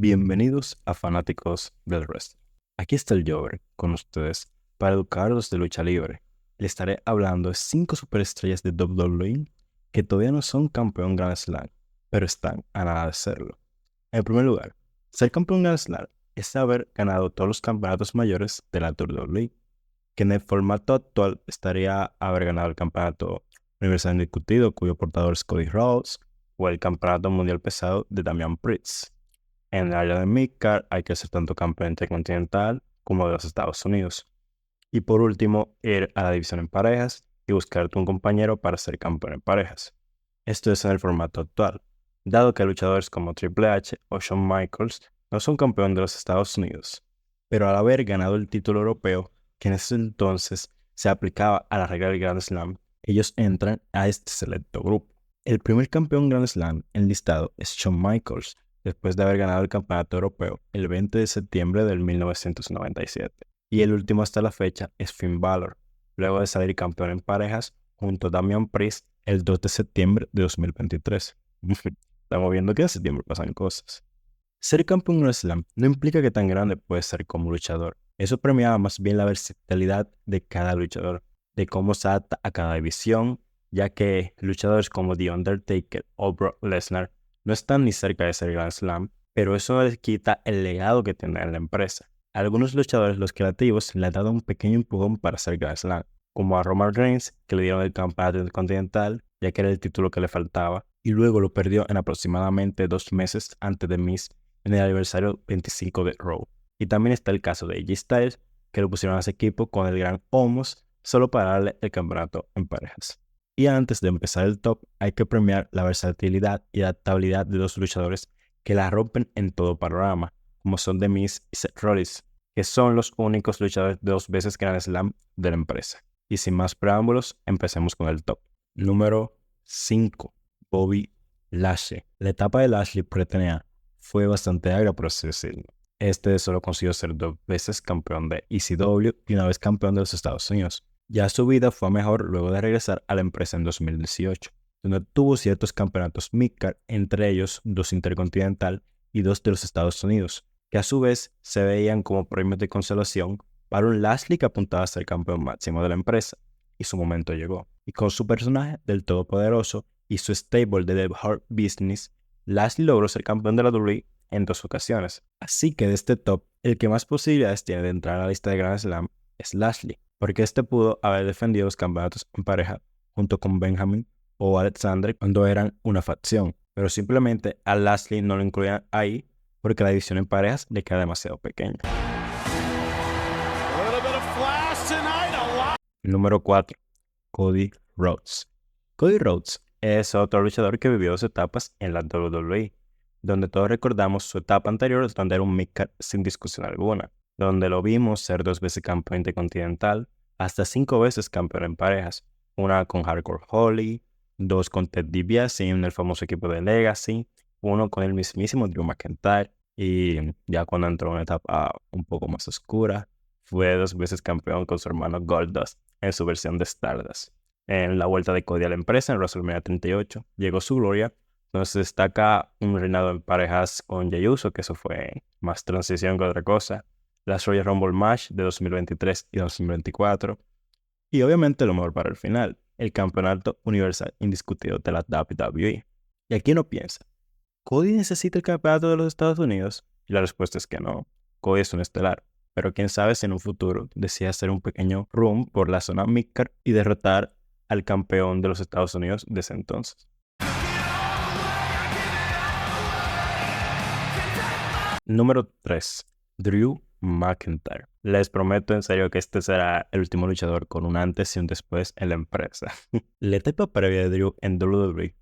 Bienvenidos a Fanáticos del Wrestling. Aquí está el Jover con ustedes para educarlos de lucha libre. Les estaré hablando de 5 superestrellas de WWE que todavía no son campeón Grand Slam, pero están a nada de serlo. En primer lugar, ser campeón Grand Slam es haber ganado todos los campeonatos mayores de la WWE, que en el formato actual estaría haber ganado el campeonato universal indiscutido, cuyo portador es Cody Rhodes, o el campeonato mundial pesado de Damian Priest. En el área de Midcard hay que ser tanto campeón intercontinental como de los Estados Unidos. Y por último, ir a la división en parejas y buscarte un compañero para ser campeón en parejas. Esto es en el formato actual, dado que luchadores como Triple H o Shawn Michaels no son campeón de los Estados Unidos, pero al haber ganado el título europeo, que en ese entonces se aplicaba a la regla del Grand Slam, ellos entran a este selecto grupo. El primer campeón Grand Slam enlistado es Shawn Michaels, después de haber ganado el campeonato europeo el 20 de septiembre del 1997. Y el último hasta la fecha es Finn Balor, luego de salir campeón en parejas junto a Damian Priest el 2 de septiembre de 2023. Estamos viendo que en septiembre pasan cosas. Ser campeón Grand Slam no implica que tan grande puedes ser como luchador. Eso premiaba más bien la versatilidad de cada luchador, de cómo se adapta a cada división, ya que luchadores como The Undertaker o Brock Lesnar no están ni cerca de ser Grand Slam, pero eso no les quita el legado que tiene en la empresa. A algunos luchadores, los creativos, le han dado un pequeño empujón para ser Grand Slam, como a Roman Reigns, que le dieron el campeonato intercontinental, ya que era el título que le faltaba, y luego lo perdió en aproximadamente 2 meses antes de Miz en el aniversario 25 de Raw. Y también está el caso de AJ Styles, que lo pusieron a ese equipo con el gran Omos solo para darle el campeonato en parejas. Y antes de empezar el top, hay que premiar la versatilidad y adaptabilidad de los luchadores que la rompen en todo panorama, como son The Miz y Seth Rollins, que son los únicos luchadores de 2 veces Grand Slam de la empresa. Y sin más preámbulos, empecemos con el top. Número 5. Bobby Lashley. La etapa de Lashley pre-TNA fue bastante agria, por así decirlo. Este solo consiguió ser 2 veces campeón de ECW y 1 vez campeón de los Estados Unidos. Ya su vida fue mejor luego de regresar a la empresa en 2018, donde tuvo ciertos campeonatos midcard, entre ellos 2 intercontinental y 2 de los Estados Unidos, que a su vez se veían como premios de consolación para un Lashley que apuntaba a ser campeón máximo de la empresa, y su momento llegó. Y con su personaje del Todopoderoso y su stable de The Hurt Business, Lashley logró ser campeón de la WWE en 2 ocasiones. Así que de este top, el que más posibilidades tiene de entrar a la lista de Grand Slam es Lashley, porque este pudo haber defendido los campeonatos en pareja junto con Benjamin o Alexander cuando eran una facción, pero simplemente a Lashley no lo incluían ahí porque la división en parejas le queda demasiado pequeña. Número 4. Cody Rhodes. Cody Rhodes es otro luchador que vivió 2 etapas en la WWE, donde todos recordamos su etapa anterior donde era un midcard sin discusión alguna, donde lo vimos ser 2 veces campeón intercontinental, hasta 5 veces campeón en parejas, una con Hardcore Holly, 2 con Ted DiBiase en el famoso equipo de Legacy, 1 con el mismísimo Drew McIntyre, y ya cuando entró en una etapa un poco más oscura, fue 2 veces campeón con su hermano Goldust en su versión de Stardust. En la vuelta de Cody a la empresa en WrestleMania 38 llegó su gloria, donde se destaca un reinado en parejas con Jey Uso, que eso fue más transición que otra cosa, las Royal Rumble Match de 2023 y 2024, y obviamente lo mejor para el final, el campeonato universal indiscutido de la WWE. Y aquí uno piensa, ¿Cody necesita el campeonato de los Estados Unidos? Y la respuesta es que no, Cody es un estelar, pero quién sabe si en un futuro decide hacer un pequeño run por la zona midcard y derrotar al campeón de los Estados Unidos de ese entonces. Número 3. Drew McIntyre. Les prometo en serio que este será el último luchador con un antes y un después en la empresa. La etapa previa de Drew en WWE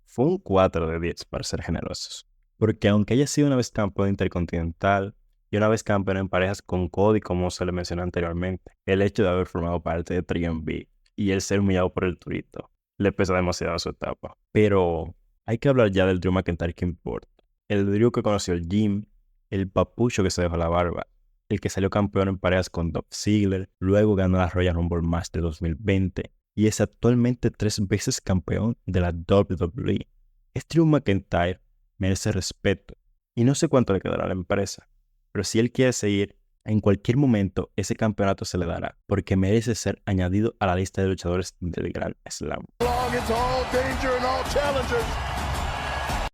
fue un 4 de 10 para ser generosos, porque aunque haya sido una vez campeón intercontinental y una vez campeón en parejas con Cody, como se le mencionó anteriormente, el hecho de haber formado parte de 3MB y el ser humillado por el turito le pesa demasiado a su etapa. Pero hay que hablar ya del Drew McIntyre que importa. El Drew que conoció el gym, el papucho que se dejó la barba, el que salió campeón en parejas con Dolph Ziggler, luego ganó la Royal Rumble Match de 2020 y es actualmente 3 veces campeón de la WWE. Este Drew McIntyre merece respeto Y no sé cuánto le quedará a la empresa, pero si él quiere seguir, en cualquier momento ese campeonato se le dará, porque merece ser añadido a la lista de luchadores del Gran Slam.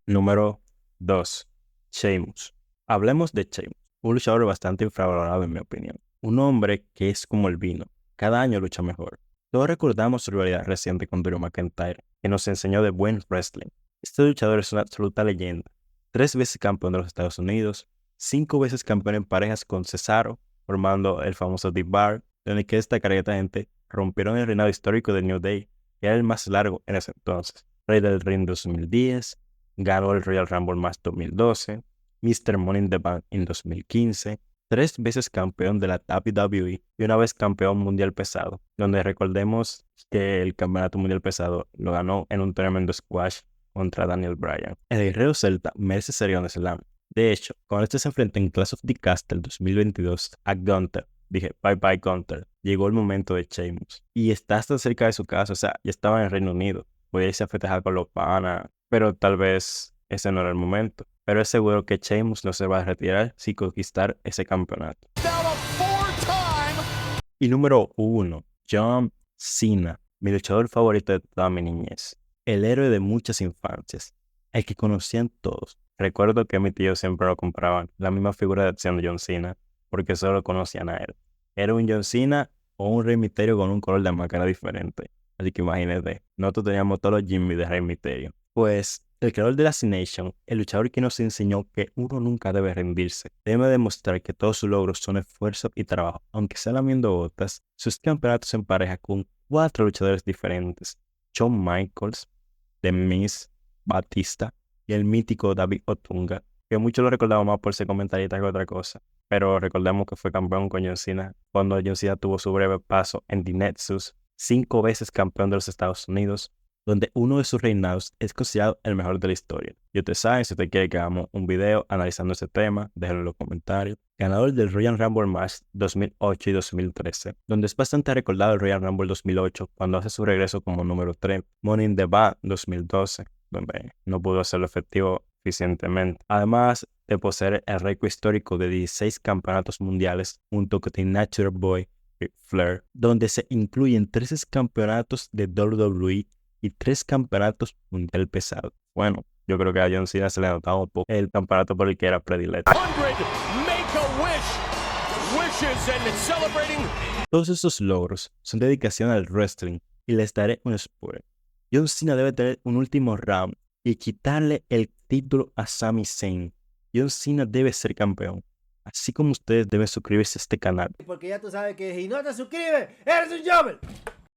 Número 2. Sheamus. Hablemos de Sheamus, un luchador bastante infravalorado en mi opinión. Un hombre que es como el vino, cada año lucha mejor. Todos recordamos su rivalidad reciente con Drew McIntyre, que nos enseñó de buen wrestling. Este luchador es una absoluta leyenda. 3 veces campeón de los Estados Unidos, 5 veces campeón en parejas con Cesaro, formando el famoso Deep Bar, donde que esta careta gente rompieron el reinado histórico de New Day, que era el más largo en ese entonces. Rey del Ring 2010, ganó el Royal Rumble más 2012, Mr. Money in the Bank en 2015, 3 veces campeón de la WWE y una vez campeón mundial pesado, donde recordemos que el campeonato mundial pesado lo ganó en un tremendo squash contra Daniel Bryan. El guerrero celta merece ser Grand Slam. De hecho, cuando este se enfrentó en Clash of the Castle 2022 a Gunther, dije, bye bye Gunther, llegó el momento de Sheamus. Y está tan cerca de su casa, o sea, ya estaba en el Reino Unido. Podía irse a festejar con los panas, pero tal vez ese no era el momento. Pero es seguro que Sheamus no se va a retirar sin conquistar ese campeonato. Y número 1, John Cena, mi luchador favorito de toda mi niñez. El héroe de muchas infancias, el que conocían todos. Recuerdo que mi tío siempre lo compraban, la misma figura de acción de John Cena, porque solo conocían a él. Era un John Cena o un Rey Mysterio con un color de máscara diferente. Así que imagínate, nosotros teníamos todos los Jimmy de Rey Mysterio. Pues el creador de la C-Nation, el luchador que nos enseñó que uno nunca debe rendirse, debe demostrar que todos sus logros son esfuerzo y trabajo. Aunque sea lamiendo botas, sus campeonatos en pareja con 4 luchadores diferentes, Shawn Michaels, The Miz, Batista y el mítico David Otunga, que muchos lo recordamos más por ser comentarista que otra cosa. Pero recordemos que fue campeón con John Cena cuando John Cena tuvo su breve paso en The Nexus, 5 veces campeón de los Estados Unidos, donde uno de sus reinados es considerado el mejor de la historia. Y ustedes saben, si usted quiere que hagamos un video analizando ese tema, déjenlo en los comentarios. Ganador del Royal Rumble Match 2008 y 2013, donde es bastante recordado el Royal Rumble 2008 cuando hace su regreso como número 3. Money in the Bank 2012, donde no pudo hacerlo efectivo eficientemente. Además de poseer el récord histórico de 16 campeonatos mundiales junto con The Nature Boy Ric Flair, donde se incluyen 13 campeonatos de WWE y 3 campeonatos mundial pesado. Bueno, yo creo que a John Cena se le notaba un poco el campeonato por el que era predilecto. Todos estos logros son dedicación al wrestling y les daré un spoiler. John Cena debe tener un último round y quitarle el título a Sami Zayn. John Cena debe ser campeón. Así como ustedes deben suscribirse a este canal. Porque ya tú sabes que si no te suscribes, eres un jobber.